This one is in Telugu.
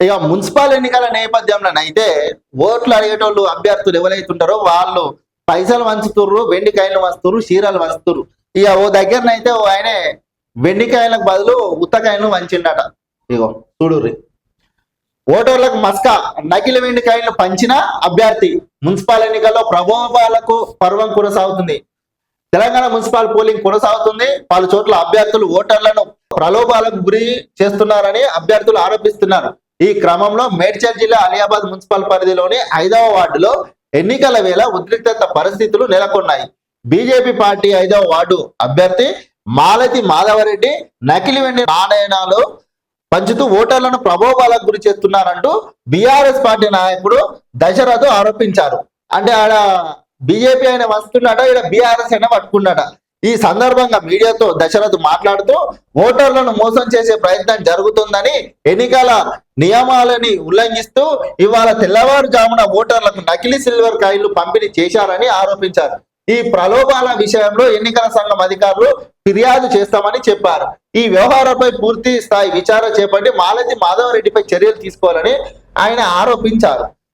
ఇక మున్సిపల్ ఎన్నికల నేపథ్యంలోనైతే ఓట్లు అడిగేటోళ్ళు అభ్యర్థులు ఎవరైతుంటారో వాళ్ళు పైసలు వంచుతుర్రు, వెండికాయలు వంచుతుర్రు, చీరలు వంచుతుర్రు. ఇక ఓ దగ్గరనైతే ఓ ఆయనే వెండికాయలకు బదులు ఉత్తకాయలను వంచిండట. ఇగో చూడుర్రి. ఓటర్లకు మస్కా, నకిలీ వెండికాయలను పంచిన అభ్యర్థి. మున్సిపల్ ఎన్నికల్లో ప్రలోభాలకు పర్వం కొనసాగుతుంది. తెలంగాణ మున్సిపల్ పోలింగ్ కొనసాగుతుంది. పలు చోట్ల అభ్యర్థులు ఓటర్లను ప్రలోభాలకు గురి చేస్తున్నారని అభ్యర్థులు ఆరోపిస్తున్నారు. ఈ క్రమంలో మేడ్చల్ జిల్లా అలియాబాద్ మున్సిపల్ పరిధిలోని 5వ వార్డులో ఎన్నికల వేళ ఉద్రిక్తత పరిస్థితులు నెలకొన్నాయి. బీజేపీ పార్టీ 5వ వార్డు అభ్యర్థి మాలతి మాధవరెడ్డి నకిలీ వెండి నాణేనాలు పంచుతూ ఓటర్లను ప్రలోభాలకు గురి చేస్తున్నారంటూ బీఆర్ఎస్ పార్టీ నాయకుడు దశరథు ఆరోపించారు. అంటే ఆడ బీజేపీ అయినా వస్తున్నాడ, ఇక్కడ బీఆర్ఎస్ అయినా పట్టుకున్నాడ. ఈ సందర్భంగా మీడియాతో దశరథ్ మాట్లాడుతూ ఓటర్లను మోసం చేసే ప్రయత్నం జరుగుతుందని, ఎన్నికల నియమాలని ఉల్లంఘిస్తూ ఇవాళ తెల్లవారుజామున ఓటర్లకు నకిలీ సిల్వర్ కాయిన్లు పంపిణీ చేశారని ఆరోపించారు. ఈ ప్రలోభాల విషయంలో ఎన్నికల సంఘం అధికారులు ఫిర్యాదు చేస్తామని చెప్పారు. ఈ వ్యవహారంపై పూర్తి స్థాయి విచారణ చేపట్టి మాలతి మాధవరెడ్డిపై చర్యలు తీసుకోవాలని ఆయన ఆరోపించారు.